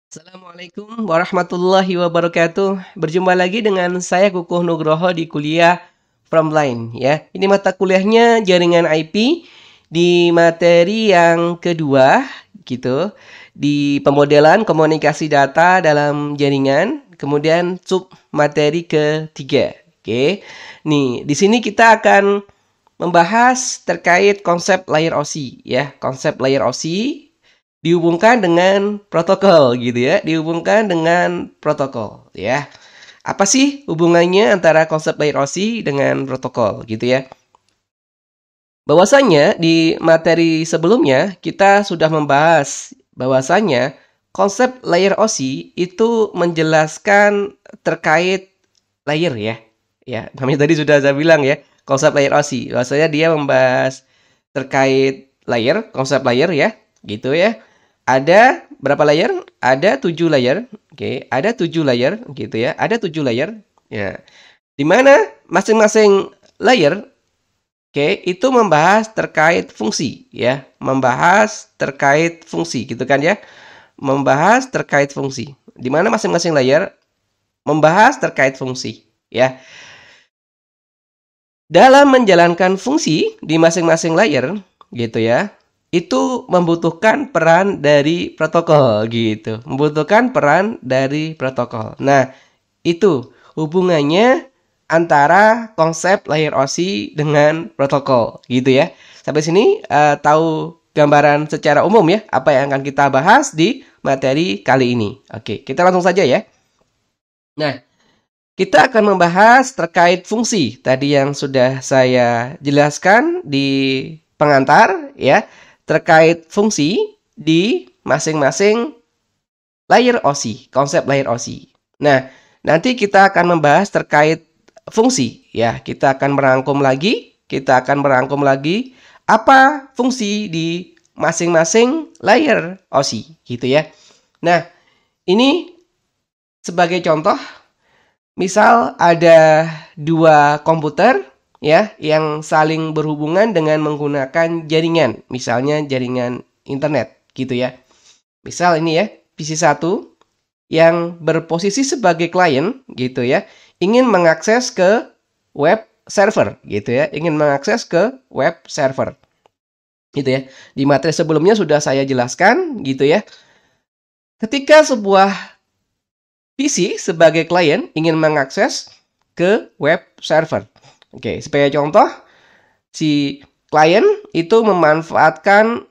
Assalamualaikum warahmatullahi wabarakatuh. Berjumpa lagi dengan saya Kukuh Nugroho di kuliah Frontline ya. Ini mata kuliahnya jaringan IP di materi yang kedua gitu. Di pemodelan komunikasi data dalam jaringan, kemudian sub materi ketiga. Oke. Nih, di sini kita akan membahas terkait konsep layer OSI ya. Konsep layer OSI dihubungkan dengan protokol gitu ya, dihubungkan dengan protokol ya. Apa sih hubungannya antara konsep layer OSI dengan protokol gitu ya? Bahwasanya di materi sebelumnya kita sudah membahas bahwasanya konsep layer OSI itu menjelaskan terkait layer ya. Ya, namanya tadi sudah saya bilang ya, konsep layer OSI. Bahwasanya dia membahas terkait layer, konsep layer ya, gitu ya. Ada berapa layer? Ada 7 layer. Oke, ada 7 layer gitu ya. Ada 7 layer. Ya. Di mana masing-masing layer itu membahas terkait fungsi ya, membahas terkait fungsi gitu kan ya. Membahas terkait fungsi. Di mana masing-masing layer membahas terkait fungsi ya. Dalam menjalankan fungsi di masing-masing layer gitu ya, itu membutuhkan peran dari protokol gitu. Membutuhkan peran dari protokol. Nah, itu hubungannya antara konsep layer OSI dengan protokol gitu ya. Sampai sini tahu gambaran secara umum ya apa yang akan kita bahas di materi kali ini. Oke, kita langsung saja ya. Nah, kita akan membahas terkait fungsi tadi yang sudah saya jelaskan di pengantar ya, terkait fungsi di masing-masing layer OSI, konsep layer OSI. Nah, nanti kita akan membahas terkait fungsi ya. Kita akan merangkum lagi apa fungsi di masing-masing layer OSI gitu ya. Nah, ini sebagai contoh, misal ada dua komputer ya yang saling berhubungan dengan menggunakan jaringan, misalnya jaringan internet gitu ya. Misal ini ya, PC1 yang berposisi sebagai klien gitu ya, ingin mengakses ke web server gitu ya, ingin mengakses ke web server. Gitu ya. Di materi sebelumnya sudah saya jelaskan gitu ya. Ketika sebuah PC sebagai klien ingin mengakses ke web server. Oke, sebagai contoh, si klien itu memanfaatkan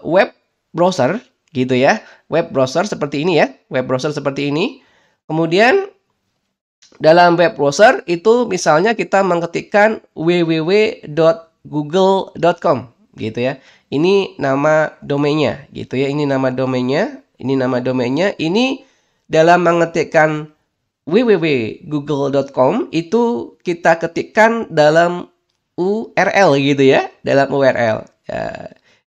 web browser gitu ya. Web browser seperti ini ya, web browser seperti ini. Kemudian dalam web browser itu misalnya kita mengetikkan www.google.com gitu ya. Ini nama domainnya gitu ya. Ini nama domainnya, ini nama domainnya. Ini dalam mengetikkan www.google.com itu kita ketikkan dalam URL gitu ya, dalam URL.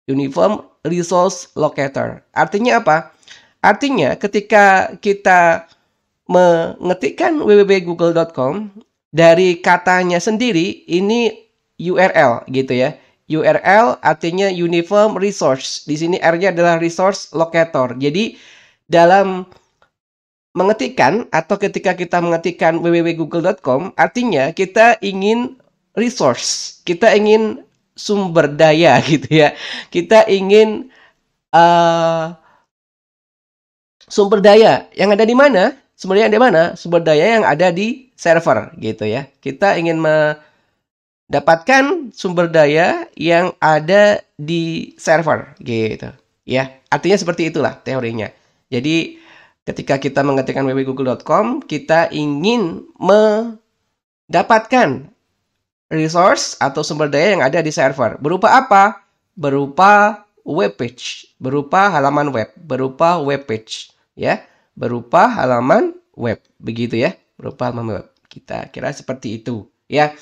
Uniform Resource Locator. Artinya apa? Artinya ketika kita mengetikkan www.google.com dari katanya sendiri ini URL gitu ya. URL artinya Uniform Resource. Di sini R-nya adalah Resource Locator. Jadi dalam mengetikkan atau ketika kita mengetikkan www.google.com artinya kita ingin resource, kita ingin sumber daya gitu ya. Kita ingin sumber daya yang ada di mana? Sumber daya yang ada di mana? Sumber daya yang ada di server gitu ya. Kita ingin mendapatkan sumber daya yang ada di server gitu. Ya, artinya seperti itulah teorinya. Jadi ketika kita mengetikkan www.google.com, kita ingin mendapatkan resource atau sumber daya yang ada di server. Berupa apa? Berupa web page, berupa halaman web, berupa web page, ya, berupa halaman web, begitu ya, berupa halaman web. Kita kira seperti itu, ya.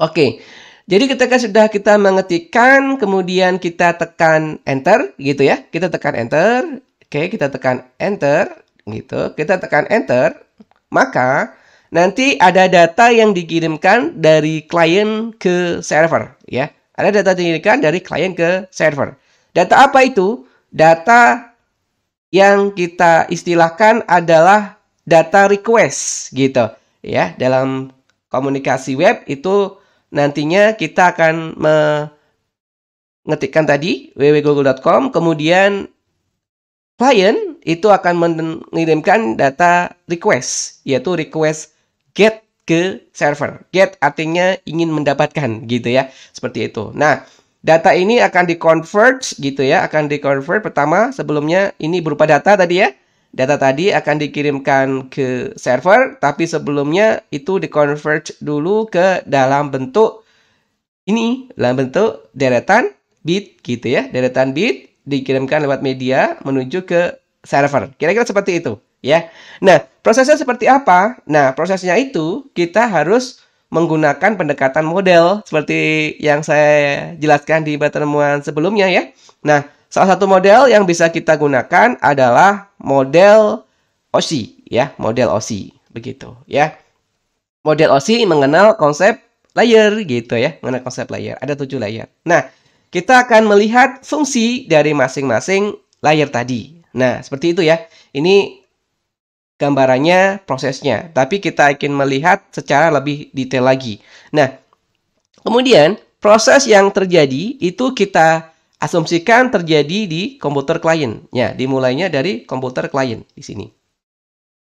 Oke. Jadi ketika sudah kita mengetikkan, kemudian kita tekan enter, gitu ya. Kita tekan enter. Oke, kita tekan enter, gitu. Kita tekan enter, maka nanti ada data yang dikirimkan dari klien ke server, ya. Ada data dikirimkan dari klien ke server. Data apa itu? Data yang kita istilahkan adalah data request gitu ya. Dalam komunikasi web itu nantinya kita akan mengetikkan tadi www.google.com, kemudian klien itu akan mengirimkan data request, yaitu request get ke server. Get artinya ingin mendapatkan gitu ya, seperti itu. Nah, data ini akan di-convert gitu ya, akan di-convert pertama sebelumnya ini berupa data tadi ya. Data tadi akan dikirimkan ke server, tapi sebelumnya itu di-convert dulu ke dalam bentuk ini, dalam bentuk deretan bit gitu ya. Deretan bit dikirimkan lewat media menuju ke server. Kira-kira seperti itu ya. Nah, prosesnya seperti apa? Nah, prosesnya itu kita harus menggunakan pendekatan model seperti yang saya jelaskan di pertemuan sebelumnya ya. Nah, salah satu model yang bisa kita gunakan adalah model OSI ya, model OSI begitu ya. Model OSI mengenal konsep layer gitu ya, mengenal konsep layer. Ada 7 layer. Nah, kita akan melihat fungsi dari masing-masing layer tadi. Nah, seperti itu ya. Ini gambarannya, prosesnya. Tapi kita ingin melihat secara lebih detail lagi. Nah, kemudian proses yang terjadi itu kita asumsikan terjadi di komputer klien. Ya, dimulainya dari komputer klien di sini.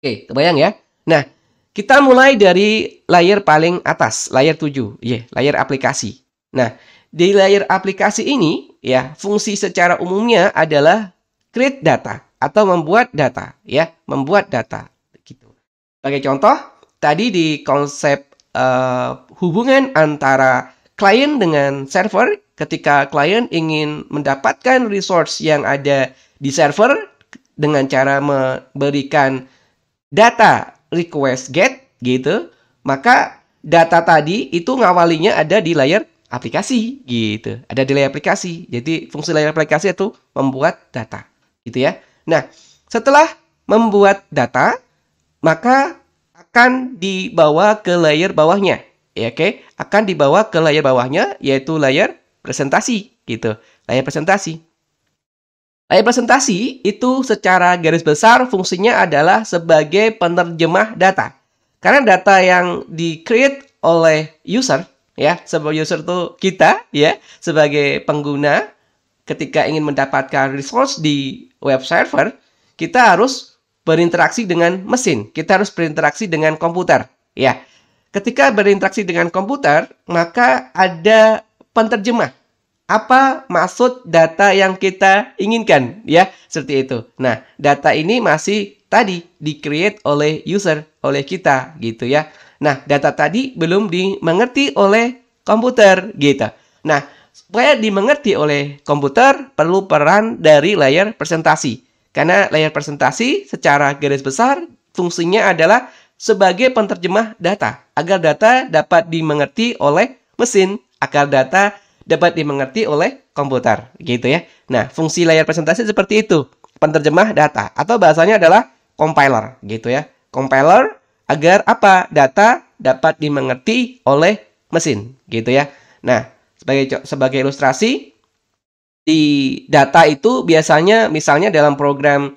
Oke, kebayang ya? Nah, kita mulai dari layer paling atas, layer 7, layer aplikasi. Nah, di layer aplikasi ini, ya, fungsi secara umumnya adalah create data atau membuat data, ya, membuat data. Gitu. Sebagai contoh, tadi di konsep hubungan antara klien dengan server, ketika klien ingin mendapatkan resource yang ada di server dengan cara memberikan data request get gitu, maka data tadi itu ngawalinya ada di layer aplikasi gitu, ada di layer aplikasi. Jadi fungsi layer aplikasi itu membuat data gitu ya. Nah, setelah membuat data, maka akan dibawa ke layer bawahnya. Ya, oke, akan dibawa ke layer bawahnya, yaitu layer presentasi gitu. Layer presentasi. Layer presentasi itu secara garis besar fungsinya adalah sebagai penerjemah data. Karena data yang di-create oleh user, ya, sebagai user itu kita, ya, sebagai pengguna, ketika ingin mendapatkan resource di web server, kita harus berinteraksi dengan mesin. Kita harus berinteraksi dengan komputer. Ya, ketika berinteraksi dengan komputer, maka ada penerjemah. Apa maksud data yang kita inginkan? Ya, seperti itu. Nah, data ini masih tadi di-create oleh user, oleh kita, gitu ya. Nah, data tadi belum dimengerti oleh komputer, gitu. Nah, supaya dimengerti oleh komputer, perlu peran dari layer presentasi. Karena layer presentasi secara garis besar fungsinya adalah sebagai penerjemah data. Agar data dapat dimengerti oleh mesin. Agar data dapat dimengerti oleh komputer. Gitu ya. Nah, fungsi layar presentasi seperti itu. Penerjemah data. Atau bahasanya adalah compiler. Gitu ya. Compiler agar apa? Data dapat dimengerti oleh mesin. Gitu ya. Nah, sebagai ilustrasi, di data itu biasanya misalnya dalam program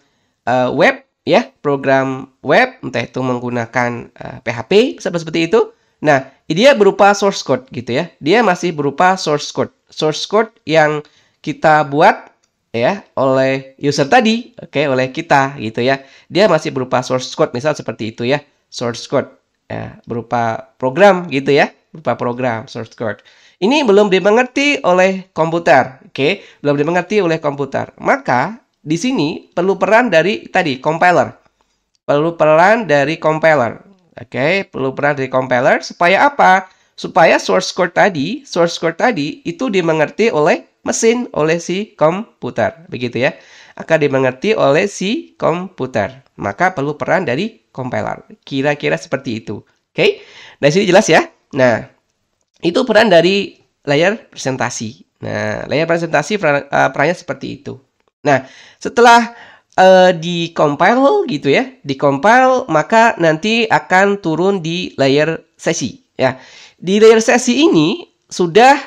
web, ya, program web, entah itu menggunakan PHP seperti itu. Nah, dia berupa source code gitu ya. Dia masih berupa source code. Source code yang kita buat ya oleh user tadi, oke, oleh kita gitu ya. Dia masih berupa source code, misal seperti itu ya. Source code ya, berupa program gitu ya, berupa program source code. Ini belum dimengerti oleh komputer, oke? Belum dimengerti oleh komputer. Maka di sini perlu peran dari tadi compiler. Perlu peran dari compiler. Oke, perlu peran dari compiler supaya apa? Supaya source code tadi itu dimengerti oleh mesin, oleh si komputer, begitu ya. Akan dimengerti oleh si komputer. Maka perlu peran dari compiler. Kira-kira seperti itu. Oke? Nah, sini jelas ya. Nah, itu peran dari layar presentasi. Nah, layar presentasi perannya seperti itu. Nah, setelah di-compile gitu ya, di-compile maka nanti akan turun di layer sesi ya. Di layer sesi ini sudah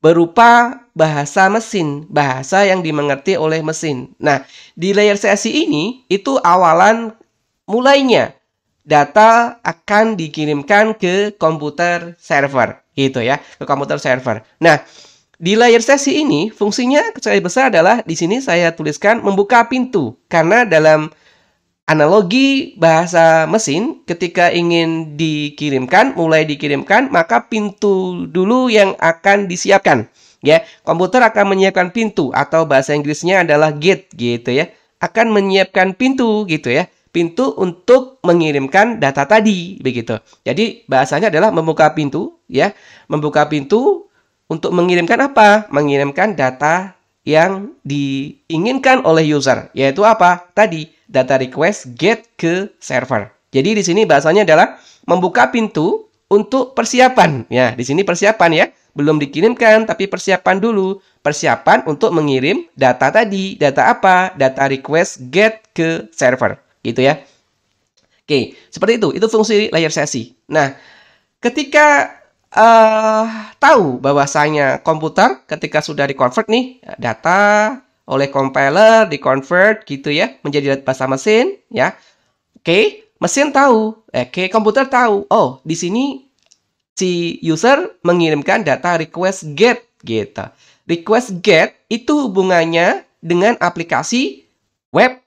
berupa bahasa mesin, bahasa yang dimengerti oleh mesin. Nah, di layer sesi ini itu awalan mulainya data akan dikirimkan ke komputer server, gitu ya, ke komputer server. Nah, di layer sesi ini fungsinya sekali besar adalah di sini saya tuliskan membuka pintu, karena dalam analogi bahasa mesin, ketika ingin dikirimkan, mulai dikirimkan, maka pintu dulu yang akan disiapkan. Ya, komputer akan menyiapkan pintu atau bahasa Inggrisnya adalah gate gitu ya. Akan menyiapkan pintu gitu ya. Pintu untuk mengirimkan data tadi begitu. Jadi bahasanya adalah membuka pintu ya. Membuka pintu untuk mengirimkan apa? Mengirimkan data yang diinginkan oleh user, yaitu apa? Tadi data request get ke server. Jadi di sini bahasanya adalah membuka pintu untuk persiapan. Ya, di sini persiapan ya. Belum dikirimkan tapi persiapan dulu. Persiapan untuk mengirim data tadi. Data apa? Data request get ke server. Gitu ya. Oke, seperti itu. Itu fungsi layer sesi. Nah, ketika tahu bahwasanya komputer ketika sudah di-convert nih data oleh compiler di-convert gitu ya menjadi bahasa mesin ya. Oke, mesin tahu, komputer tahu. Oh, di sini si user mengirimkan data request get gitu. Request get itu hubungannya dengan aplikasi web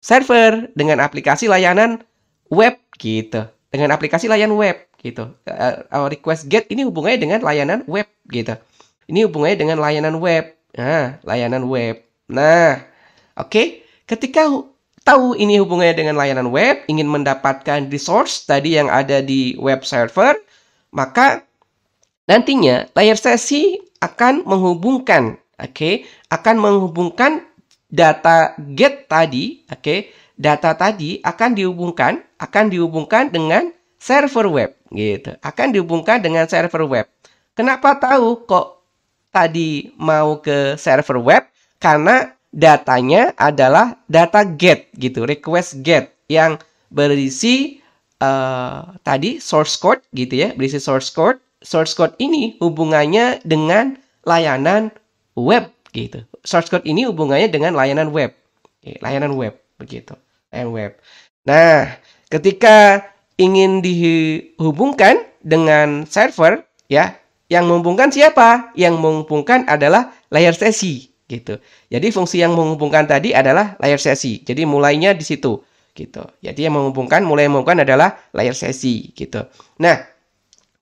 server, dengan aplikasi layanan web gitu. Dengan aplikasi layanan web gitu. Request get ini hubungannya dengan layanan web gitu. Ini hubungannya dengan layanan web. Nah, layanan web. Nah, oke. Ketika tahu ini hubungannya dengan layanan web, ingin mendapatkan resource tadi yang ada di web server, maka nantinya layer sesi akan menghubungkan, akan menghubungkan data get tadi, data tadi akan dihubungkan dengan server web gitu. Akan dihubungkan dengan server web. Kenapa tahu kok tadi mau ke server web? Karena datanya adalah data get gitu, request get yang berisi tadi source code gitu ya, berisi source code. Source code ini hubungannya dengan layanan web gitu. Source code ini hubungannya dengan layanan web. Layanan web begitu. Layanan web. Nah, ketika ingin dihubungkan dengan server ya, yang menghubungkan siapa? Yang menghubungkan adalah layer sesi gitu. Jadi fungsi yang menghubungkan tadi adalah layer sesi. Jadi mulainya di situ gitu. Jadi yang mulai menghubungkan adalah layer sesi gitu. Nah,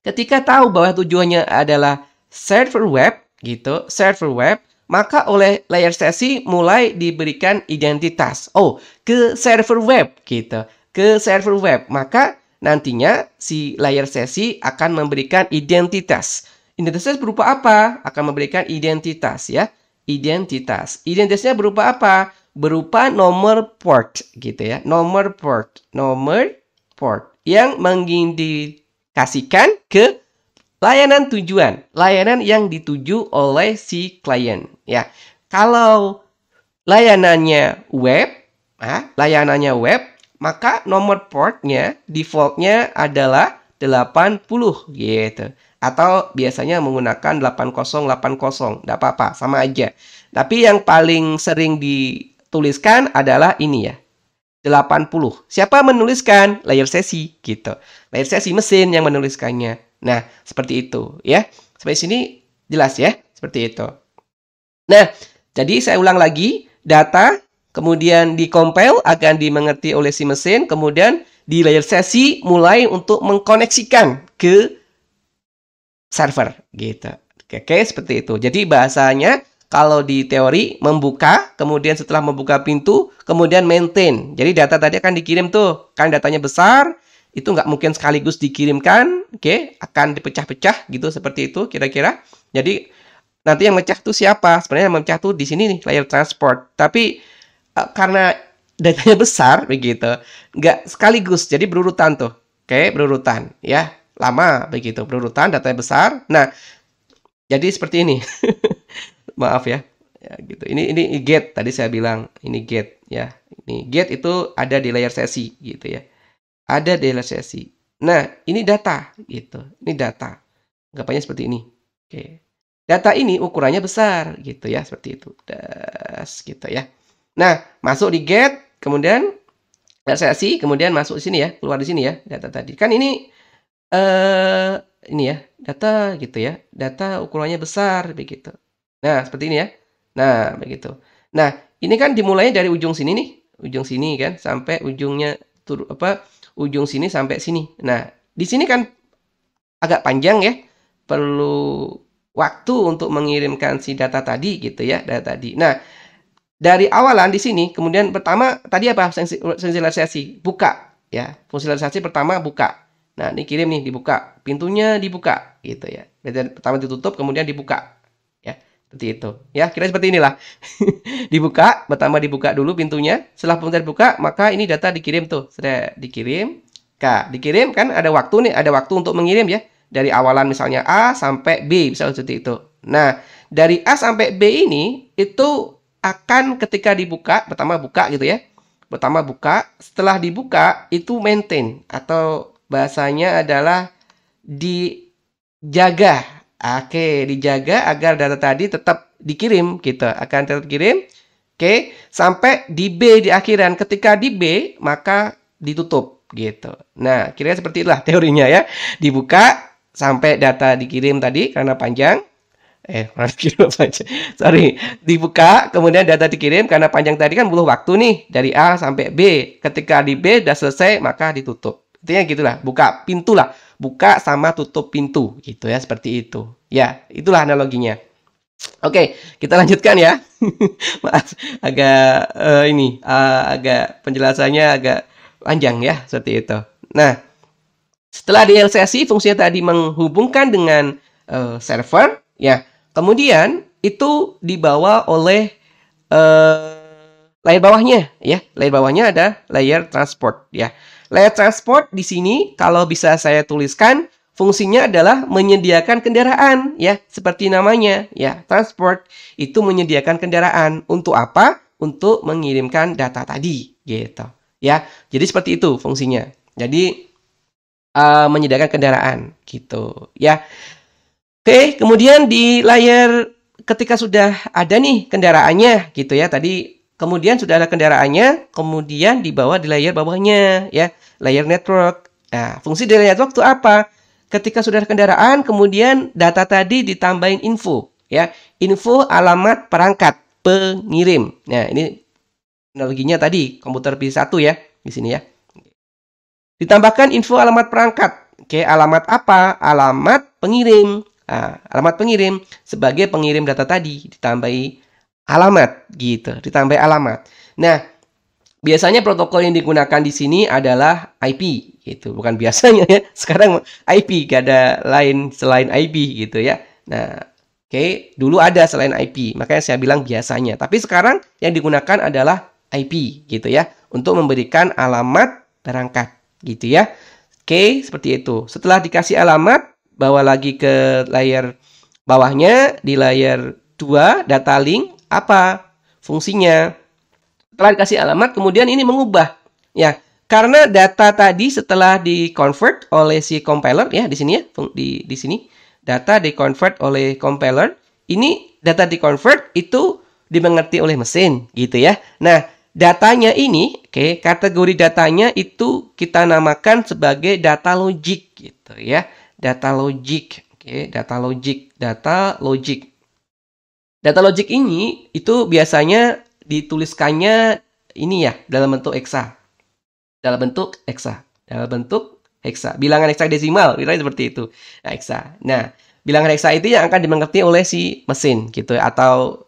ketika tahu bahwa tujuannya adalah server web gitu, server web, maka oleh layer sesi mulai diberikan identitas. Oh, ke server web gitu. Ke server web. Maka nantinya si layer sesi akan memberikan identitas. Identitasnya berupa apa? Akan memberikan identitas ya. Identitas. Identitasnya berupa apa? Berupa nomor port gitu ya. Nomor port yang mengindikasikan ke layanan tujuan. Layanan yang dituju oleh si klien ya. Kalau layanannya web, maka nomor portnya defaultnya adalah 80 gitu. Atau biasanya menggunakan 8080, tidak apa-apa, sama aja. Tapi yang paling sering dituliskan adalah ini ya, 80. Siapa menuliskan? Layer sesi gitu. Layer sesi mesin yang menuliskannya. Nah, seperti itu ya. Sampai sini jelas ya, seperti itu. Nah, jadi saya ulang lagi, data kemudian di-compile akan dimengerti oleh si mesin, kemudian di layer sesi mulai untuk mengkoneksikan ke server gitu. Oke, seperti itu. Jadi bahasanya kalau di teori membuka, kemudian setelah membuka pintu, kemudian maintain. Jadi data tadi akan dikirim tuh, kan datanya besar, itu nggak mungkin sekaligus dikirimkan, akan dipecah-pecah gitu seperti itu kira-kira. Jadi nanti yang mecah tuh siapa? Sebenarnya yang mecah tuh di sini nih, layer transport. Tapi karena datanya besar begitu, nggak sekaligus, jadi berurutan tuh, berurutan ya, lama begitu, berurutan, datanya besar. Nah, jadi seperti ini. Maaf ya. Ya gitu. Ini gate tadi saya bilang, ini gate ya. Ini gate itu ada di layer sesi gitu ya. Ada di layer sesi. Nah, ini data gitu. Ini data. Anggapannya seperti ini. Oke. data ini ukurannya besar gitu ya, seperti itu. Das gitu ya. Nah, masuk di get, kemudian relaksasi, kemudian masuk di sini ya, keluar di sini ya, data tadi. Kan ini ini ya, data gitu ya. Data ukurannya besar begitu. Nah, seperti ini ya. Nah, begitu. Nah, ini kan dimulainya dari ujung sini nih, ujung sini kan sampai ujungnya ujung sini sampai sini. Nah, di sini kan agak panjang ya. Perlu waktu untuk mengirimkan si data tadi gitu ya, data tadi. Nah, dari awalan di sini, kemudian pertama tadi apa? Sensilisasi, buka ya. Sensilisasi pertama buka. Nah, ini kirim nih, dibuka. Pintunya dibuka gitu ya. Pertama ditutup, kemudian dibuka. Ya, seperti itu. Ya, kira seperti inilah. Dibuka, pertama dibuka dulu pintunya. Setelah pintu dibuka, maka ini data dikirim tuh. Sudah dikirim. Dikirim kan ada waktu nih, ada waktu untuk mengirim ya. Dari awalan misalnya A sampai B, misalnya seperti itu. Nah, dari A sampai B ini itu akan ketika dibuka, pertama buka gitu ya. Pertama buka, setelah dibuka itu maintain atau bahasanya adalah dijaga. Oke, dijaga agar data tadi tetap dikirim gitu. Akan tetap dikirim. Oke, sampai di B di akhiran. Ketika di B, maka ditutup gitu. Nah, kira-kira seperti itulah teorinya ya. Dibuka sampai data dikirim tadi karena panjang. Sorry, dibuka, kemudian data dikirim karena panjang tadi kan butuh waktu nih dari A sampai B. Ketika di B udah selesai, maka ditutup. Intinya gitulah, buka pintu lah, buka sama tutup pintu gitu ya, seperti itu. Ya, itulah analoginya. Oke, kita lanjutkan ya. Maaf, agak agak penjelasannya agak panjang ya, seperti itu. Nah, setelah DLCC fungsinya tadi menghubungkan dengan server, ya. Kemudian itu dibawa oleh layer bawahnya, ya. Layer bawahnya ada layer transport, ya. Layer transport di sini kalau bisa saya tuliskan fungsinya adalah menyediakan kendaraan, ya, seperti namanya, ya. Transport itu menyediakan kendaraan untuk apa? Untuk mengirimkan data tadi, gitu, ya. Jadi seperti itu fungsinya. Jadi menyediakan kendaraan, gitu, ya. Oke, kemudian di layar ketika sudah ada nih kendaraannya gitu ya. Tadi kemudian sudah ada kendaraannya, kemudian dibawa di layar bawahnya ya, layar network. Nah, fungsi dari network itu apa? Ketika sudah ada kendaraan, kemudian data tadi ditambahin info ya. Info alamat perangkat pengirim. Nah, ini analoginya tadi komputer P1 ya di sini ya. Ditambahkan info alamat perangkat. Oke, alamat apa? Alamat pengirim. Nah, alamat pengirim sebagai pengirim data tadi ditambahi alamat gitu, ditambahi alamat. Nah, biasanya protokol yang digunakan di sini adalah IP gitu, bukan biasanya ya. Sekarang IP gak ada lain selain IP gitu ya. Nah, oke, dulu ada selain IP, makanya saya bilang biasanya. Tapi sekarang yang digunakan adalah IP gitu ya, untuk memberikan alamat perangkat gitu ya. Oke, seperti itu. Setelah dikasih alamat, bawa lagi ke layar bawahnya, di layar 2 data link apa fungsinya. Setelah dikasih alamat, kemudian ini mengubah ya, karena data tadi setelah di-convert oleh si compiler ya, di sini ya, di sini data di-convert oleh compiler. Ini data di-convert itu dimengerti oleh mesin gitu ya. Nah, datanya ini, oke, kategori datanya itu kita namakan sebagai data logic gitu ya. Data logic, oke, data logic. Data logic ini itu biasanya dituliskannya ini ya, dalam bentuk hexa. Dalam bentuk hexa. Bilangan heksadesimal, kira seperti itu. Nah, hexa. Nah, bilangan hexa itu yang akan dimengerti oleh si mesin gitu ya, atau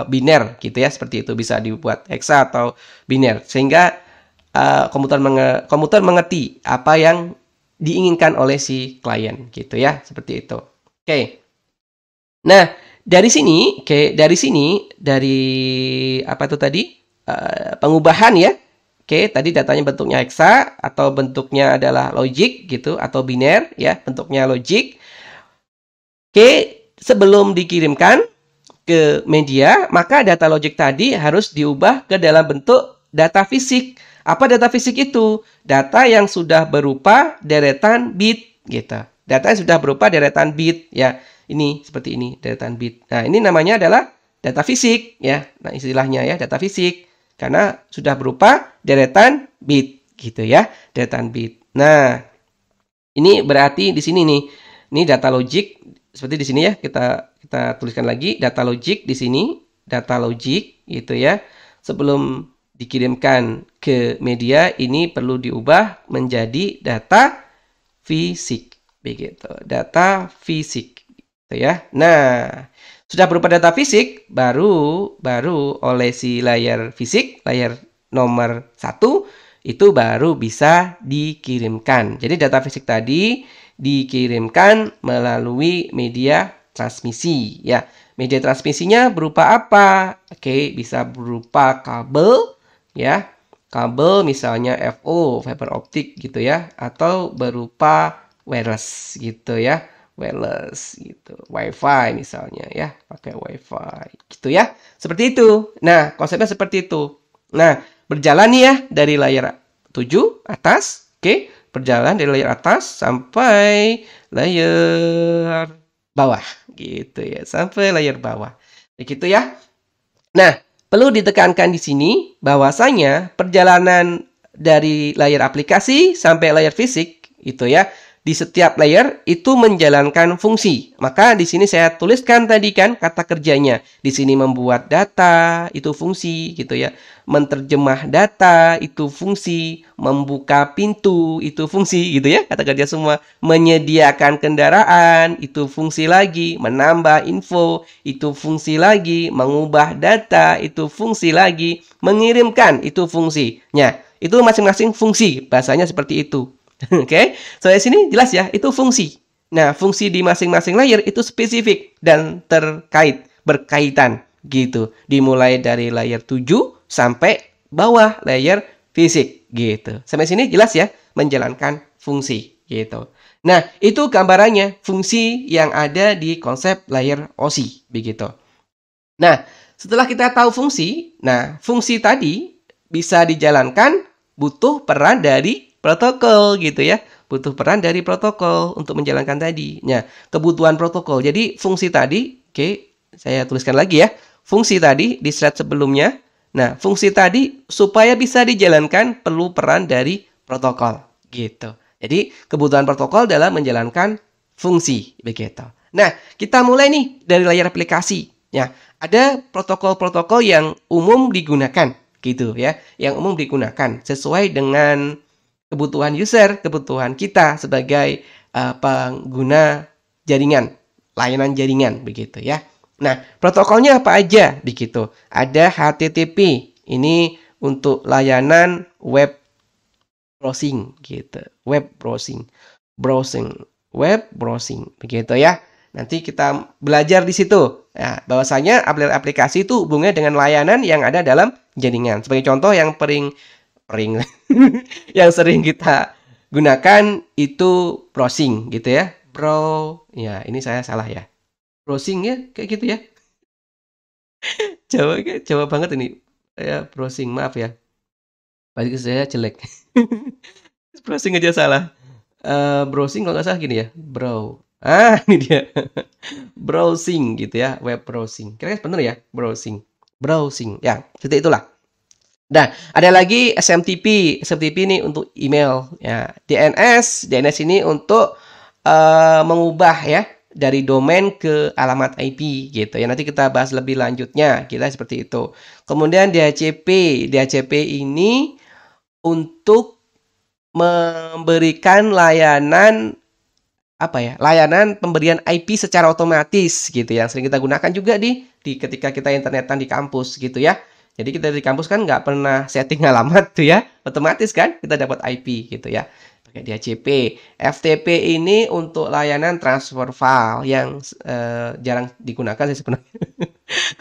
biner gitu ya, seperti itu, bisa dibuat hexa atau biner sehingga komputer mengerti apa yang diinginkan oleh si klien gitu ya, seperti itu. Oke. Nah, dari sini dari apa itu tadi? Pengubahan ya. Oke, tadi datanya bentuknya hexa atau bentuknya adalah logic gitu atau biner ya, bentuknya logic. Oke, sebelum dikirimkan ke media, maka data logic tadi harus diubah ke dalam bentuk data fisik. Apa data fisik itu? Data yang sudah berupa deretan bit gitu. Data yang sudah berupa deretan bit ya. Ini seperti ini, deretan bit. Nah, ini namanya adalah data fisik ya. Nah, istilahnya ya, data fisik karena sudah berupa deretan bit gitu ya, deretan bit. Nah, ini berarti di sini nih. Ini data logic seperti di sini ya. Kita tuliskan lagi data logic di sini, data logic gitu ya. Sebelum dikirimkan ke media ini perlu diubah menjadi data fisik begitu. Data fisik gitu ya. Nah, sudah berupa data fisik baru oleh si layar fisik, layar nomor 1 itu baru bisa dikirimkan. Jadi data fisik tadi dikirimkan melalui media transmisi ya. Media transmisinya berupa apa? Oke, bisa berupa kabel ya. Kabel misalnya FO, fiber optik gitu ya, atau berupa wireless gitu ya. Wireless gitu. WiFi misalnya ya, pakai WiFi gitu ya. Seperti itu. Nah, konsepnya seperti itu. Nah, berjalan nih ya dari layar 7 atas, oke, berjalan dari layar atas sampai layar bawah gitu ya, sampai layar bawah. Begitu ya. Nah, perlu ditekankan di sini bahwasanya perjalanan dari layar aplikasi sampai layar fisik itu ya, di setiap layer itu menjalankan fungsi. Maka di sini saya tuliskan tadi kan kata kerjanya. Di sini membuat data itu fungsi gitu ya. Menterjemah data itu fungsi, membuka pintu itu fungsi gitu ya. Kata kerja semua. Menyediakan kendaraan itu fungsi lagi, menambah info itu fungsi lagi, mengubah data itu fungsi lagi, mengirimkan itu fungsinya. Itu masing-masing fungsi, bahasanya seperti itu. Oke, so di sini jelas ya, itu fungsi. Nah, fungsi di masing-masing layer itu spesifik dan berkaitan gitu. Dimulai dari layer 7 sampai bawah layer fisik gitu. Sampai sini jelas ya, menjalankan fungsi gitu. Nah, itu gambarannya fungsi yang ada di konsep layer OSI begitu. Nah, setelah kita tahu fungsi, nah fungsi tadi bisa dijalankan butuh peran dari protokol gitu ya. Butuh peran dari protokol untuk menjalankan tadi. Nah, kebutuhan protokol. Jadi fungsi tadi, oke, saya tuliskan lagi ya. Fungsi tadi di slide sebelumnya. Nah, fungsi tadi supaya bisa dijalankan perlu peran dari protokol gitu. Jadi, kebutuhan protokol dalam menjalankan fungsi begitu. Nah, kita mulai nih dari layar aplikasi. Ya, ada protokol-protokol yang umum digunakan gitu ya. Yang umum digunakan sesuai dengan kebutuhan user, kebutuhan kita sebagai pengguna jaringan, layanan jaringan begitu ya. Nah, protokolnya apa aja begitu? Ada HTTP, ini untuk layanan web browsing gitu. Web browsing begitu ya. Nanti kita belajar di situ. Nah, bahwasanya aplikasi itu hubungannya dengan layanan yang ada dalam jaringan. Sebagai contoh yang yang sering kita gunakan itu browsing gitu ya. Ya ini saya salah ya. Browsing ya kayak gitu ya. Jawa banget ini. Ya browsing, maaf ya. Berarti saya jelek. Browsing aja salah. Browsing kalau nggak salah gini ya. Ini dia. Browsing gitu ya, web browsing. Kira-kira bener ya, browsing. Ya, seperti itulah. Nah, ada lagi SMTP. SMTP ini untuk email ya. DNS ini untuk mengubah ya dari domain ke alamat IP gitu ya. Nanti kita bahas lebih lanjutnya, kita seperti itu. Kemudian DHCP ini untuk memberikan layanan layanan pemberian IP secara otomatis gitu ya. Sering kita gunakan juga di ketika kita internetan di kampus gitu ya. Jadi kita di kampus kan nggak pernah setting alamat tuh ya, otomatis kan kita dapat IP gitu ya. Pakai DHCP. FTP ini untuk layanan transfer file yang jarang digunakan sih sebenarnya.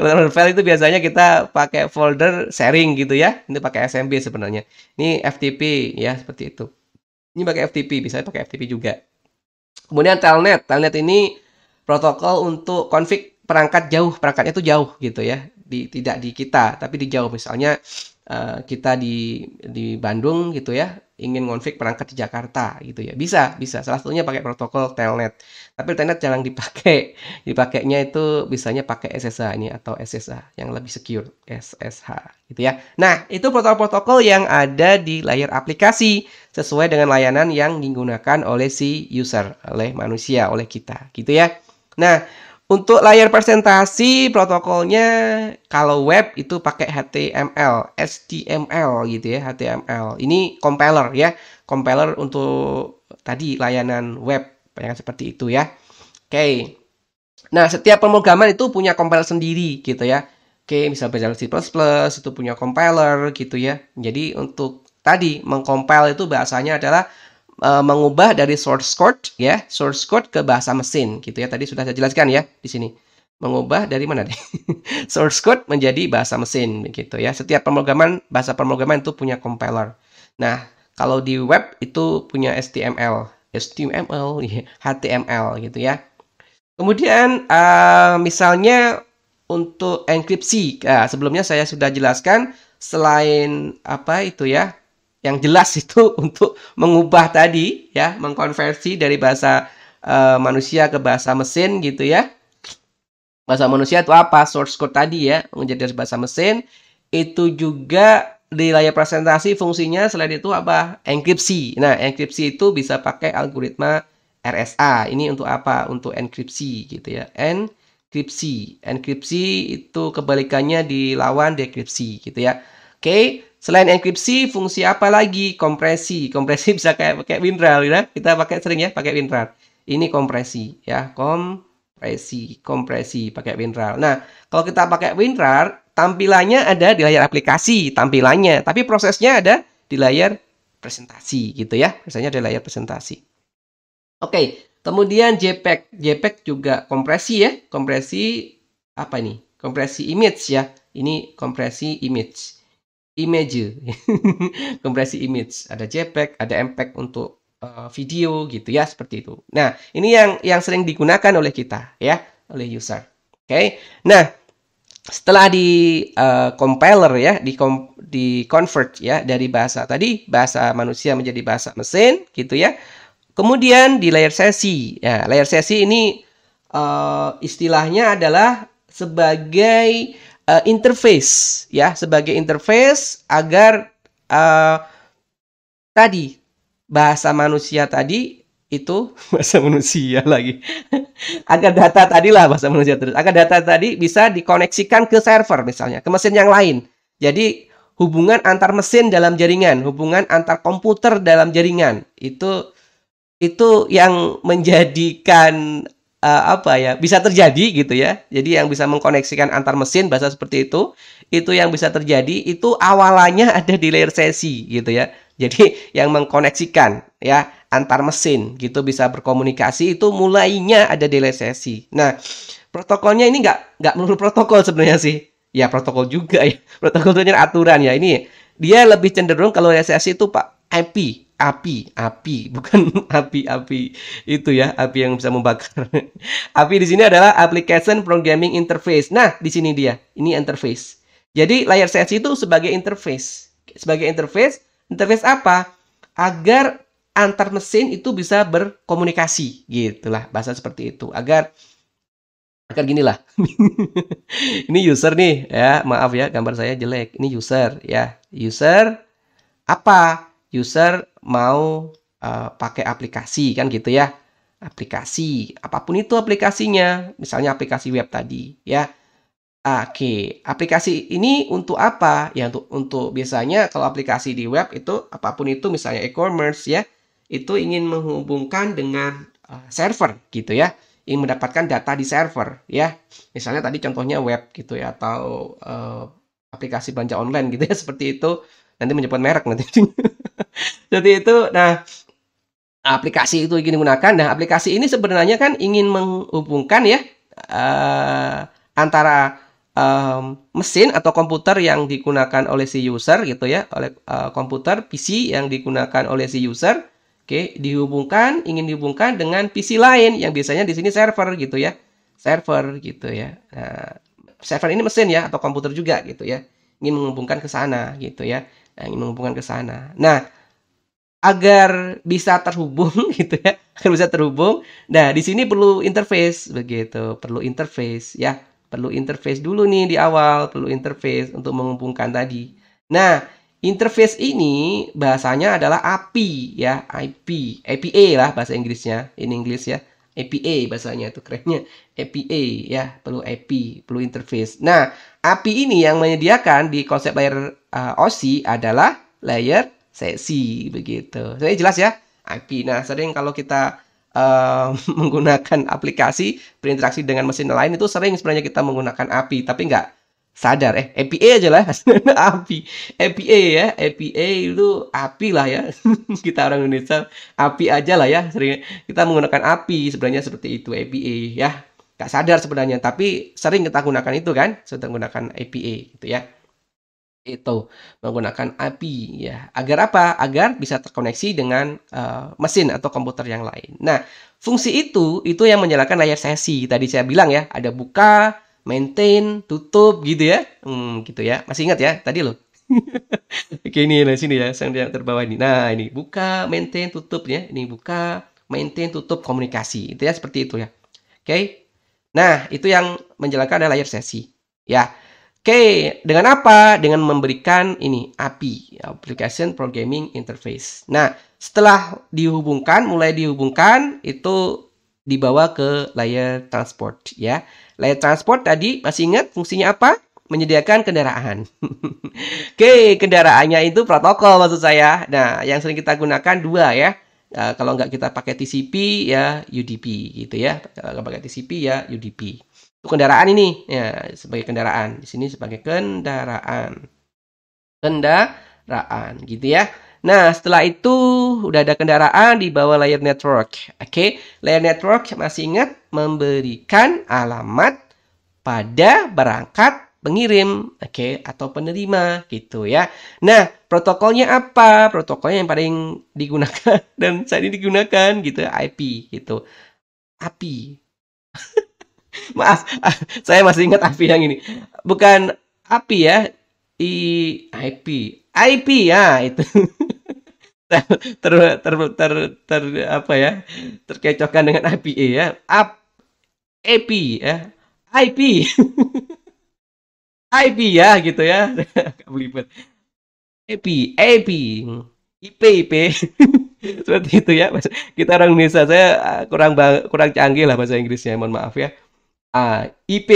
Kalau transfer file itu biasanya kita pakai folder sharing gitu ya. Ini pakai SMB sebenarnya. Ini FTP ya, seperti itu. Ini pakai FTP, bisa pakai FTP juga. Kemudian Telnet. Telnet ini protokol untuk konfig perangkat jauh. Perangkatnya itu jauh gitu ya. Tidak di kita, tapi di jauh. Misalnya kita di Bandung gitu ya, ingin ngonfig perangkat di Jakarta gitu ya. Bisa. Salah satunya pakai protokol Telnet. Tapi Telnet jarang dipakai. Dipakainya itu bisanya pakai SSH ini atau SSH yang lebih secure, SSH gitu ya. Nah, itu protokol-protokol yang ada di layar aplikasi sesuai dengan layanan yang digunakan oleh si user, oleh manusia, oleh kita gitu ya. Nah, untuk layar presentasi protokolnya kalau web itu pakai HTML gitu ya, HTML. Ini compiler ya, compiler untuk tadi layanan web yang seperti itu ya. Oke. Nah, setiap pemrograman itu punya compiler sendiri gitu ya. Oke, misal belajar C++ itu punya compiler gitu ya. Jadi untuk tadi mengcompile itu bahasanya adalah mengubah dari source code ya, source code ke bahasa mesin gitu ya. Tadi sudah saya jelaskan ya di sini. Mengubah dari mana deh? Source code menjadi bahasa mesin gitu ya. Setiap bahasa pemrograman itu punya compiler. Nah, kalau di web itu punya HTML, HTML gitu ya. Kemudian misalnya untuk enkripsi. Nah, sebelumnya saya sudah jelaskan selain apa itu ya, yang jelas itu untuk mengubah tadi ya, mengkonversi dari bahasa manusia ke bahasa mesin gitu ya. Bahasa manusia itu apa? Source code tadi ya, menjadi bahasa mesin. Itu juga di layar presentasi fungsinya selain itu apa? Enkripsi. Nah, enkripsi itu bisa pakai algoritma RSA. Ini untuk apa? Untuk enkripsi gitu ya. Enkripsi. Enkripsi itu kebalikannya dilawan dekripsi gitu ya. Oke, selain enkripsi, fungsi apa lagi? Kompresi. Kompresi bisa kayak pakai WinRAR ya. Kita pakai sering ya, pakai WinRAR. Ini kompresi ya, kompresi pakai WinRAR. Nah, kalau kita pakai WinRAR, tampilannya ada di layar aplikasi, tampilannya, tapi prosesnya ada di layar presentasi gitu ya. Biasanya di layar presentasi. Oke, kemudian JPEG. JPEG juga kompresi ya. Kompresi apa ini? Kompresi image ya. Ini kompresi image. Kompresi image. Ada JPEG, ada MPEG untuk video gitu ya, seperti itu. Nah, ini yang sering digunakan oleh kita ya, oleh user. Oke. Nah, setelah di compiler ya, di convert ya dari bahasa tadi, bahasa manusia menjadi bahasa mesin gitu ya. Kemudian di layar sesi. Ya, layar sesi ini istilahnya adalah sebagai interface ya, sebagai interface agar tadi bahasa manusia tadi itu bahasa manusia lagi. Agar data tadi lah bahasa manusia terus. Agar data tadi bisa dikoneksikan ke server misalnya, ke mesin yang lain. Jadi hubungan antar mesin dalam jaringan, hubungan antar komputer dalam jaringan. Itu yang menjadikan apa ya, bisa terjadi gitu ya. Jadi yang bisa mengkoneksikan antar mesin bahasa seperti itu yang bisa terjadi itu awalannya ada di layar sesi gitu ya. Jadi yang mengkoneksikan ya antar mesin gitu bisa berkomunikasi itu mulainya ada di layar sesi. Nah, protokolnya ini nggak melulu protokol sebenarnya sih. Ya protokol juga ya. Protokol itu aturan ya. Ini dia lebih cenderung kalau layar sesi itu Pak api, bukan api itu ya, api yang bisa membakar. Api di sini adalah application programming interface. Nah, di sini dia. Ini interface. Jadi layar sesi itu sebagai interface. Sebagai interface apa? Agar antar mesin itu bisa berkomunikasi, gitulah bahasa seperti itu. Agar gini lah. Ini user nih, ya maaf ya gambar saya jelek. Ini user ya. User apa? User mau pakai aplikasi kan gitu ya. Aplikasi, apapun itu aplikasinya. Misalnya aplikasi web tadi ya. Oke, aplikasi ini untuk apa? Ya untuk biasanya kalau aplikasi di web itu apapun itu misalnya e-commerce ya, itu ingin menghubungkan dengan server gitu ya, ingin mendapatkan data di server ya. Misalnya tadi contohnya web gitu ya atau aplikasi belanja online gitu ya seperti itu. Nanti menyebut merek nanti. Seperti itu. Nah, aplikasi itu ingin digunakan. Nah, aplikasi ini sebenarnya kan ingin menghubungkan ya antara mesin atau komputer yang digunakan oleh si user gitu ya, oleh komputer PC yang digunakan oleh si user, oke, ingin dihubungkan dengan PC lain yang biasanya di sini server gitu ya, server gitu ya. Nah, server ini mesin ya atau komputer juga gitu ya, ingin menghubungkan ke sana gitu ya. Nah, ingin menghubungkan ke sana. Nah, agar bisa terhubung gitu ya, agar bisa terhubung. Nah, di sini perlu interface begitu, perlu interface ya. Perlu interface dulu nih di awal, perlu interface untuk menghubungkan tadi. Nah, interface ini bahasanya adalah API ya, IP, APA lah bahasa Inggrisnya, in English ya. APA bahasanya itu kerennya. APA ya, perlu API, perlu interface. Nah, API ini yang menyediakan di konsep layer OSI adalah layer sesi begitu. Jadi jelas ya, IP. Nah, sering kalau kita menggunakan aplikasi berinteraksi dengan mesin lain itu sering sebenarnya kita menggunakan API, tapi nggak sadar. APA aja lah, API, APA ya, APA itu API lah ya. Kita orang Indonesia API aja lah ya. Sering kita menggunakan API sebenarnya seperti itu APA ya. Nggak sadar sebenarnya, tapi sering kita gunakan itu kan, sering menggunakan APA gitu ya. Itu menggunakan API ya. Agar apa? Agar bisa terkoneksi dengan mesin atau komputer yang lain. Nah, fungsi itu yang menjalankan layar sesi. Tadi saya bilang ya, ada buka, maintain, tutup gitu ya. Gitu ya. Masih ingat ya tadi loh. Oke, ini di sini ya, yang terbawah ini. Nah, ini buka, maintain, tutup ya. Ini buka, maintain, tutup komunikasi. Itu ya seperti itu ya. Oke. Nah, itu yang menjalankan adalah layar sesi. Ya. Oke, dengan apa? Dengan memberikan ini API, Application Programming Interface. Nah, setelah dihubungkan, mulai dihubungkan itu dibawa ke layer transport ya. Layer transport tadi masih ingat fungsinya apa? Menyediakan kendaraan. Oke, kendaraannya itu protokol maksud saya. Nah, yang sering kita gunakan dua ya. Kalau nggak kita pakai TCP ya UDP gitu ya. Kalau pakai TCP ya UDP. Untuk kendaraan ini ya sebagai kendaraan. Di sini sebagai kendaraan. Kendaraan gitu ya. Nah, setelah itu udah ada kendaraan di bawah layer network. Oke, layer network masih ingat memberikan alamat pada perangkat pengirim, oke, atau penerima gitu ya. Nah, protokolnya apa? Protokolnya yang paling digunakan dan saat ini digunakan gitu, IP gitu. API. Maaf, saya masih ingat API yang ini. Bukan API ya, IP. IP ya itu. ter, ter, ter apa ya? Terkecohkan dengan API ya. API ya. IP. IP ya gitu ya. Belibet. IP, IP. IP. Seperti itu ya. Kita orang Indonesia saya kurang canggih lah bahasa Inggrisnya, mohon maaf ya. IP,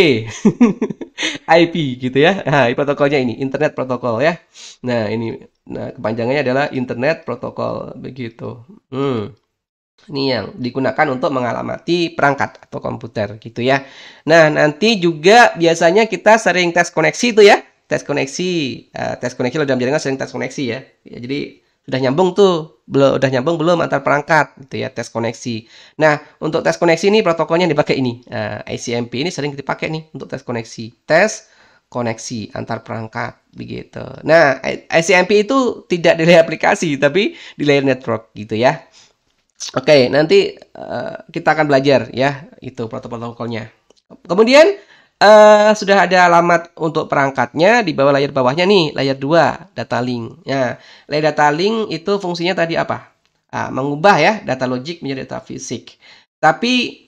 IP gitu ya. Nah, protokolnya ini Internet Protokol ya. Nah, kepanjangannya adalah Internet Protokol begitu. Ini yang digunakan untuk mengalamati perangkat atau komputer gitu ya. Nah, nanti juga biasanya kita sering tes koneksi itu ya. Tes koneksi dalam jaringan sering tes koneksi ya. Jadi sudah nyambung tuh, udah nyambung belum antar perangkat gitu ya, tes koneksi. Nah, untuk tes koneksi ini protokolnya dipakai ini. ICMP ini sering dipakai nih untuk tes koneksi. Tes koneksi antar perangkat begitu. Nah, ICMP itu tidak di layer aplikasi tapi di layer network gitu ya. Oke, nanti kita akan belajar ya itu protokolnya. Kemudian sudah ada alamat untuk perangkatnya di bawah layar bawahnya nih, layar 2, data link. Nah, layer data link itu fungsinya tadi apa? Mengubah ya data logik menjadi data fisik. Tapi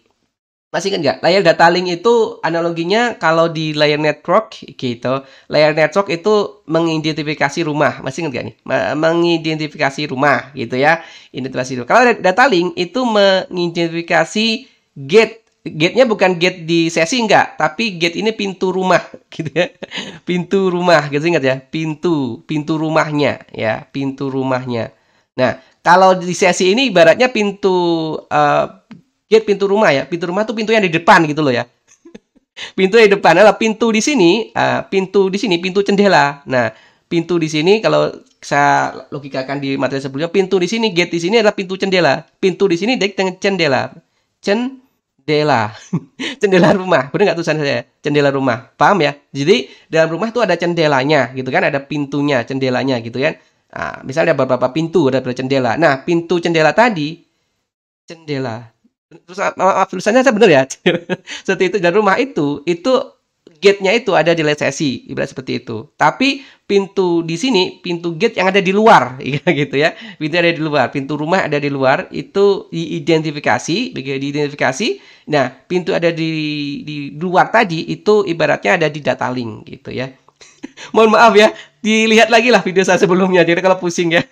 masih ingat nggak? Layar data link itu analoginya kalau di layer network gitu. Layer network itu mengidentifikasi rumah. Masih ingat nggak nih? Mengidentifikasi rumah gitu ya. Identifikasi rumah. Kalau data link itu mengidentifikasi gate. Gate-nya bukan gate di sesi enggak, tapi gate ini pintu rumah gitu ya. Pintu rumah, gitu ingat ya? Pintu rumahnya ya, pintu rumahnya. Nah, kalau di sesi ini ibaratnya gate pintu rumah ya. Pintu rumah tuh pintu yang di depan gitu loh ya. Pintu yang di depan adalah pintu di sini, pintu jendela. Nah, pintu di sini kalau saya logikakan di materi sebelumnya, pintu di sini, gate di sini adalah pintu jendela. Pintu di sini dengan jendela. Jendela. Jendela rumah. Benar nggak tulisan saya? Jendela rumah. Paham ya? Jadi dalam rumah tuh ada jendelanya gitu kan, ada pintunya, jendelanya gitu kan. Nah, misalnya ada beberapa pintu, ada jendela. Nah, pintu jendela tadi jendela. Terus maaf tulisannya saya benar ya? Seperti itu. Dan rumah itu gate-nya itu ada di resesi, ibarat seperti itu. Tapi pintu di sini, pintu gate yang ada di luar, gitu ya. Pintu ada di luar, pintu rumah ada di luar, itu diidentifikasi, begitu diidentifikasi. Nah, pintu ada di luar tadi itu ibaratnya ada di data link, gitu ya. Mohon maaf ya, dilihat lagi lah video saya sebelumnya, jadi kalau pusing ya.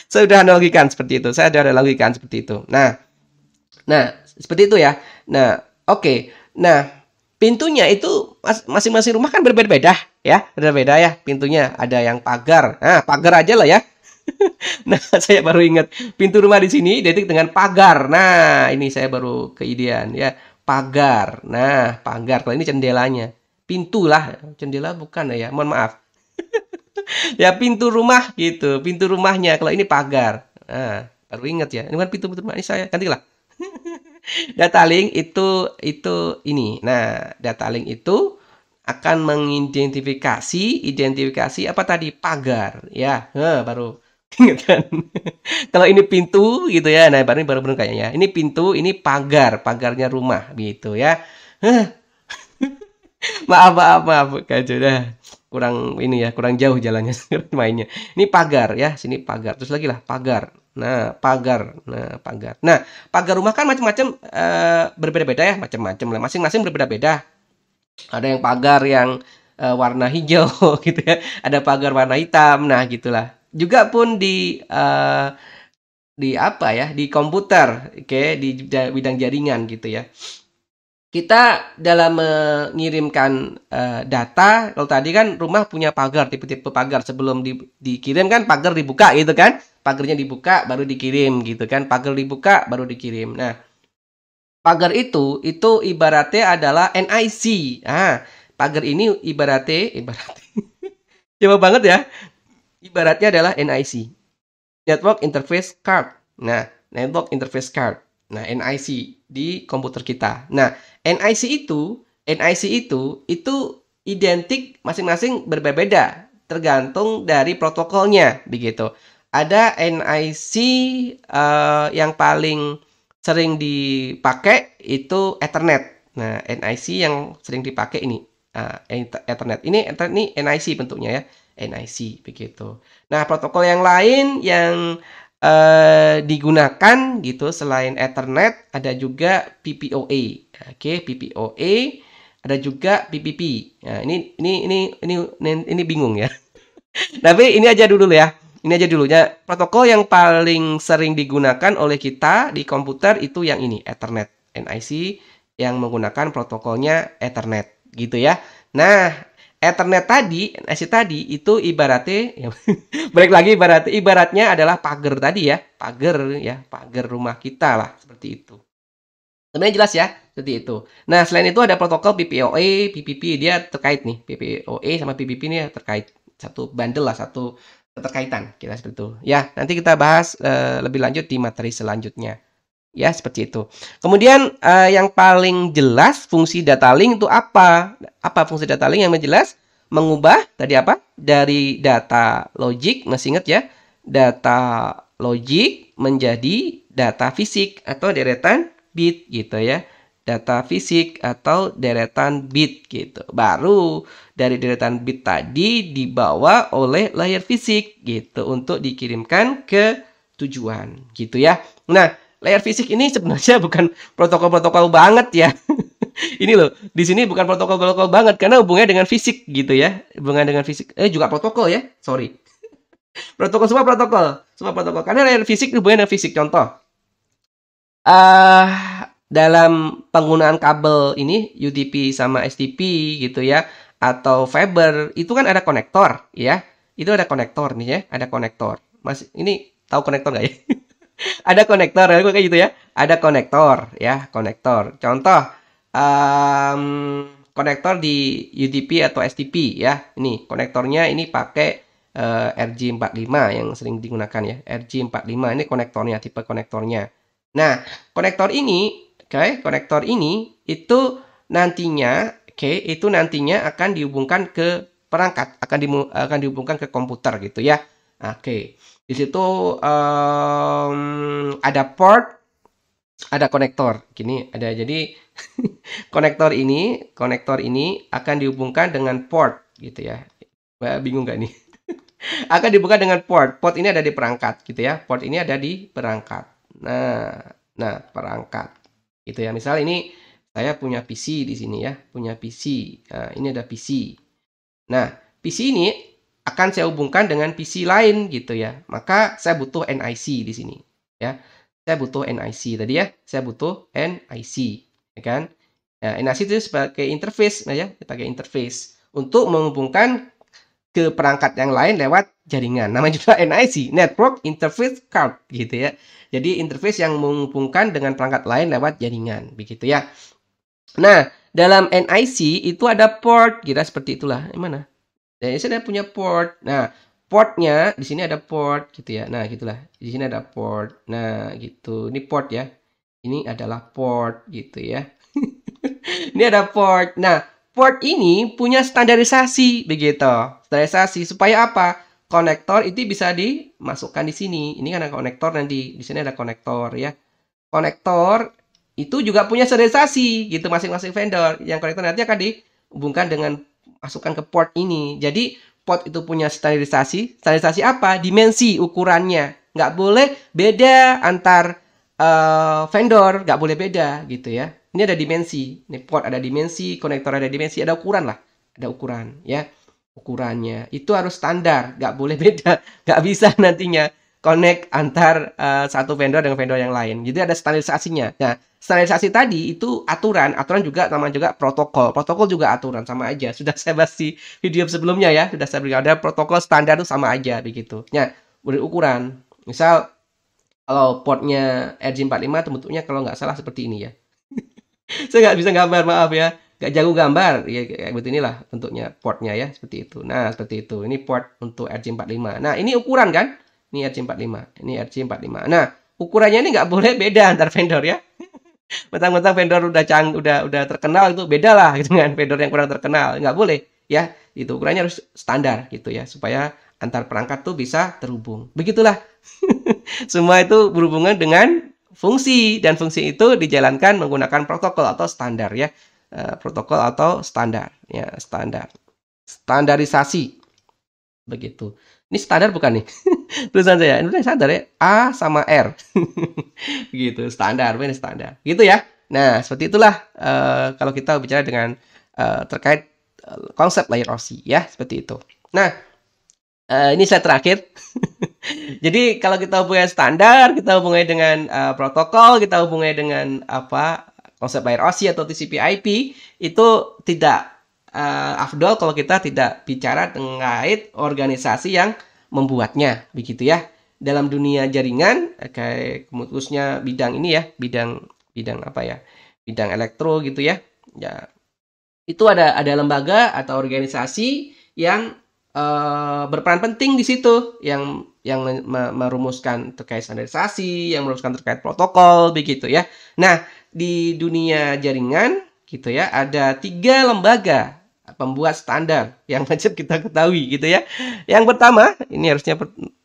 Saya sudah analogikan seperti itu. Saya sudah analogikan seperti itu. Nah, seperti itu ya. Nah, oke. Nah, pintunya itu masing-masing rumah kan berbeda-beda ya, berbeda ya pintunya. Ada yang pagar. Nah, pagar aja lah ya. Nah, saya baru ingat pintu rumah di sini identik dengan pagar. Nah, ini saya baru keidean ya, pagar. Nah, pagar. Kalau ini jendelanya. Pintu lah, jendela bukan ya. Mohon maaf. Ya pintu rumah gitu, pintu rumahnya. Kalau ini pagar. Nah, baru ingat ya. Ini kan pintu rumah ini saya. Gantilah. Data link itu ini. Nah, data link itu akan identifikasi apa tadi? Pagar ya. Baru ingat kan. Kalau ini pintu gitu ya. Nah, baru kayaknya. Ini pintu, ini pagarnya rumah gitu ya. Maaf kacau dah. Kurang ini ya, kurang jauh jalannya mainnya. Ini pagar ya, sini pagar. Terus lagi lah pagar. Nah, pagar. Nah, pagar. Nah, pagar rumah kan macam-macam berbeda-beda ya, macam-macam lah. Masing-masing berbeda-beda. Ada yang pagar yang warna hijau gitu ya. Ada pagar warna hitam. Nah, gitulah. Juga pun di apa ya? Di komputer, oke, di bidang jaringan gitu ya. Kita dalam mengirimkan data, kalau tadi kan rumah punya pagar, tipe-tipe pagar sebelum dikirim kan pagar dibuka gitu kan, pagarnya dibuka baru dikirim gitu kan, pagar dibuka baru dikirim. Nah, pagar itu ibaratnya adalah NIC. Ah, pagar ini ibaratnya coba banget ya, ibaratnya adalah NIC, Network Interface Card. Nah, Network Interface Card. Nah, NIC di komputer kita. Nah, NIC itu identik masing-masing berbeda tergantung dari protokolnya begitu. Ada NIC yang paling sering dipakai itu Ethernet. Nah, NIC yang sering dipakai ini Ethernet. Ini NIC bentuknya ya. NIC begitu. Nah, protokol yang lain yang digunakan gitu selain Ethernet ada juga PPOA. Oke, PPOA, ada juga PPP. Nah, ini bingung ya. Tapi ini aja dulu ya. Ini aja dulu ya. Protokol yang paling sering digunakan oleh kita di komputer itu yang ini, Ethernet. NIC yang menggunakan protokolnya Ethernet gitu ya. Nah, Ethernet tadi, NIC tadi itu ibaratnya ya, balik lagi ibaratnya adalah pagar tadi ya, pagar rumah kita lah seperti itu. Sebenarnya jelas ya, seperti itu. Nah, selain itu ada protokol PPOA, PPP dia terkait nih. PPOA sama PPP ini terkait, satu bundle lah, satu keterkaitan kita seperti itu. Ya, nanti kita bahas lebih lanjut di materi selanjutnya. Ya, seperti itu. Kemudian yang paling jelas fungsi data link itu apa? Apa fungsi data link yang jelas? Mengubah tadi apa? Dari data logik, masih ingat ya? Data logik menjadi data fisik atau deretan bit gitu ya. Data fisik atau deretan bit gitu. Baru dari deretan bit tadi dibawa oleh layar fisik gitu untuk dikirimkan ke tujuan gitu ya. Nah, layar fisik ini sebenarnya bukan protokol-protokol banget ya. Ini loh, di sini bukan protokol-protokol banget karena hubungannya dengan fisik gitu ya. Hubungan dengan fisik. Juga protokol ya. Sorry. Protokol semua protokol. Semua protokol. Karena layar fisik hubungannya dengan fisik. Contoh. Dalam penggunaan kabel ini UDP sama STP gitu ya, atau fiber itu kan ada konektor ya. Itu ada konektor nih ya, ada konektor. Mas ini tahu konektor nggak ya? Ada konektor ya, kayak gitu ya. Ada konektor ya, konektor. Contoh konektor di UDP atau STP ya. Ini konektornya ini pakai RJ45 yang sering digunakan ya. RJ45 ini konektornya, tipe konektornya. Nah, konektor ini itu nantinya akan dihubungkan ke perangkat, akan dihubungkan ke komputer gitu ya. Oke. Di situ ada port ada konektor. Gini ada, jadi konektor ini akan dihubungkan dengan port gitu ya. Bingung nggak nih? Akan dihubungkan dengan port. Port ini ada di perangkat gitu ya. Port ini ada di perangkat. Nah, perangkat gitu ya. Misal ini saya punya PC di sini ya, punya PC. Nah, ini ada PC. Nah, PC ini akan saya hubungkan dengan PC lain gitu ya. Maka saya butuh NIC di sini ya. Saya butuh NIC tadi ya. Saya butuh NIC, ya kan? Nah, NIC itu sebagai interface ya, sebagai interface untuk menghubungkan ke perangkat yang lain lewat jaringan. Namanya juga NIC, Network Interface Card gitu ya. Jadi interface yang menghubungkan dengan perangkat lain lewat jaringan, begitu ya. Nah, dalam NIC itu ada port, kira seperti itulah. Mana? Jadi saya punya port. Nah, portnya di sini ada port gitu ya. Nah, gitulah. Di sini ada port. Nah, gitu. Ini port ya. Ini adalah port gitu ya. Ini ada port. Nah, port ini punya standarisasi begitu. Standarisasi supaya apa? Konektor itu bisa dimasukkan di sini. Ini kan ada konektor nanti. Di sini ada konektor ya. Konektor itu juga punya standarisasi gitu masing-masing vendor. Yang konektor nanti akan dihubungkan dengan masukkan ke port ini. Jadi port itu punya standarisasi. Standarisasi apa? Dimensi ukurannya. Nggak boleh beda antar vendor. Nggak boleh beda gitu ya. Ini ada dimensi. Ini port ada dimensi, konektor ada dimensi. Ada ukuran lah. Ada ukuran ya. Ukurannya. Itu harus standar. Nggak boleh beda. Nggak bisa nantinya connect antar satu vendor dengan vendor yang lain. Jadi ada standarisasinya. Nah, standarisasi tadi itu aturan juga namanya juga protokol. Protokol juga aturan sama aja. Sudah saya bahas di video sebelumnya ya. Sudah saya berikan ada protokol standar itu sama aja begitu. Nah, berukuran. Misal kalau portnya RJ45 itu bentuknya kalau nggak salah seperti ini ya. Saya nggak bisa gambar, maaf ya. Nggak jago gambar. Ya kayak beginilah bentuknya portnya ya, seperti itu. Nah, seperti itu. Ini port untuk RJ45. Nah, ini ukuran kan? Ini RJ45. Ini RJ45. Nah, ukurannya ini nggak boleh beda antar vendor ya. Mentang-mentang vendor udah terkenal itu beda lah gitu dengan vendor yang kurang terkenal. Nggak boleh ya. Itu ukurannya harus standar gitu ya. Supaya antar perangkat tuh bisa terhubung. Begitulah. Semua itu berhubungan dengan fungsi. Dan fungsi itu dijalankan menggunakan protokol atau standar ya. Protokol atau standar. Ya, standar. Standarisasi. Begitu. Ini standar bukan nih? Tulisan saya. Ini standar ya. A sama R. Begitu. Standar. Ini standar. Gitu ya. Nah, seperti itulah kalau kita bicara dengan terkait konsep layer OSI ya. Seperti itu. Nah, ini slide terakhir. Jadi kalau kita hubungi standar, kita hubungi dengan protokol, kita hubungi dengan apa konsep layer OSI atau TCP/IP itu tidak afdol kalau kita tidak bicara terkait organisasi yang membuatnya, begitu ya. Dalam dunia jaringan, kayak khususnya bidang ini ya, bidang apa ya, bidang elektro gitu ya. Ya, itu ada lembaga atau organisasi yang berperan penting di situ, yang merumuskan terkait standarisasi, yang merumuskan terkait protokol, begitu ya. Nah, di dunia jaringan gitu ya, ada 3 lembaga pembuat standar yang wajib kita ketahui gitu ya. Yang pertama, ini harusnya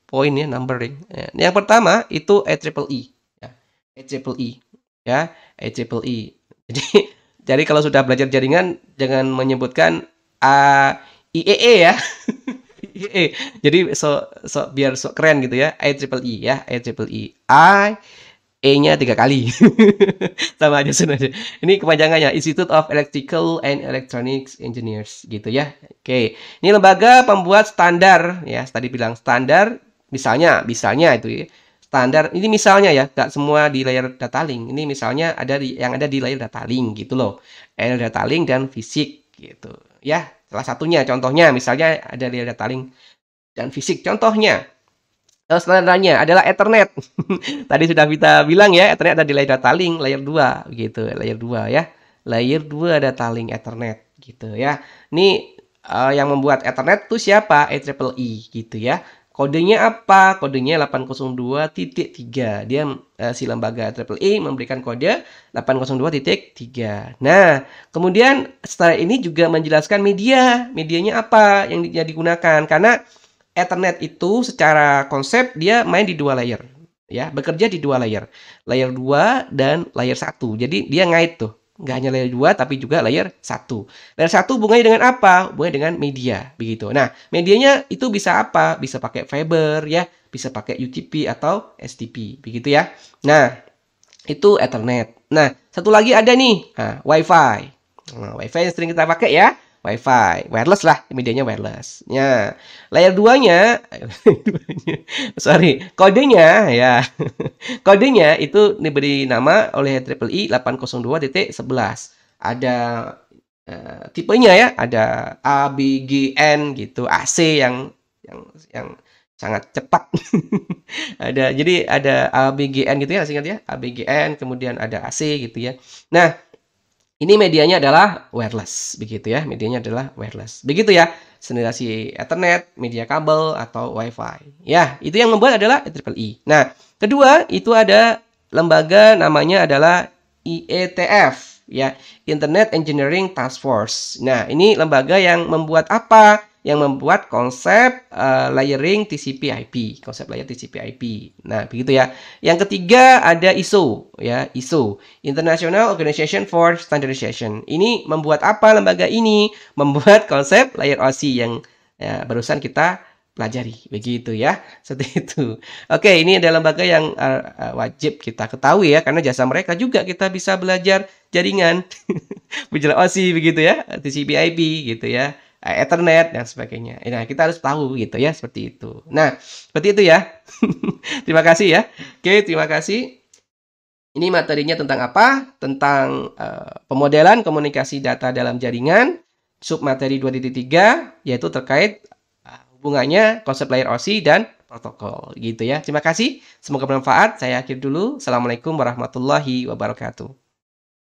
poin ya, numbering. Yang pertama itu IEEE ya. IEEE ya, IEEE. Jadi kalau sudah belajar jaringan jangan menyebutkan IEE ya. IEE. Jadi biar keren gitu ya. IEEE ya, IEEE. E-nya 3 kali. Sama aja sebenarnya. Ini kepanjangannya Institute of Electrical and Electronics Engineers gitu ya. Oke. Ini lembaga pembuat standar ya. Tadi bilang standar misalnya itu ya. Standar ini misalnya ya, nggak semua di layar data link. Ini misalnya yang ada di layar data link gitu loh. Layar data link dan fisik gitu. Ya, salah satunya contohnya misalnya ada di layar data link dan fisik contohnya. Standarnya adalah Ethernet. Tadi sudah kita bilang ya, Ethernet ada di layar data link, layer 2 gitu, layer 2 ya. Layer 2 data link Ethernet gitu ya. Ini yang membuat Ethernet itu siapa? IEEE gitu ya. Kodenya apa? Kodenya 802.3. Dia si lembaga IEEE memberikan kode 802.3. Nah, kemudian setelah ini juga menjelaskan medianya apa yang digunakan, karena Ethernet itu secara konsep dia main di 2 layer. ya, bekerja di 2 layer. Layer 2 dan layer 1. Jadi dia ngait tuh. Nggak hanya layer 2 tapi juga layer 1. Layer 1 hubungannya dengan apa? Hubungannya dengan media, begitu. Nah, medianya itu bisa apa? Bisa pakai fiber ya, bisa pakai UTP atau STP, begitu ya. Nah, itu Ethernet. Nah, satu lagi ada nih, Wi-Fi. Nah, Wi-Fi yang sering kita pakai ya. Wi-Fi, wireless lah, medianya wireless. Ya, layer 2-nya, sorry, kodenya ya, kodenya itu diberi nama oleh IEEE 802.11. Ada tipenya ya, ada A, B, G, N gitu, AC yang sangat cepat. Jadi ada ABGN gitu ya, singkat ya, ABGN, kemudian ada AC gitu ya. Nah, ini medianya adalah wireless, begitu ya. Medianya adalah wireless. Begitu ya, generasi Ethernet, media kabel, atau Wi-Fi. Ya, itu yang membuat adalah IEEE. Nah, kedua, itu ada lembaga namanya adalah IETF, ya, Internet Engineering Task Force. Nah, ini lembaga yang membuat apa? Yang membuat konsep layering TCP/IP, konsep layer TCP/IP. Nah, begitu ya. Yang ketiga ada ISO, ya, ISO, International Organization for Standardization. Ini membuat apa lembaga ini? Membuat konsep layer OSI yang ya, barusan kita pelajari, begitu ya. Seperti itu. Oke, ini ada lembaga yang wajib kita ketahui ya, karena jasa mereka juga kita bisa belajar jaringan, belajar OSI begitu ya, TCP/IP gitu ya. Ethernet dan sebagainya. Nah, kita harus tahu gitu ya, seperti itu. Nah, seperti itu ya. Terima kasih ya. Oke, terima kasih. Ini materinya tentang apa? Tentang pemodelan komunikasi data dalam jaringan. Submateri 2.3 yaitu terkait hubungannya konsep layer OSI dan protokol gitu ya. Terima kasih. Semoga bermanfaat. Saya akhiri dulu. Assalamualaikum warahmatullahi wabarakatuh.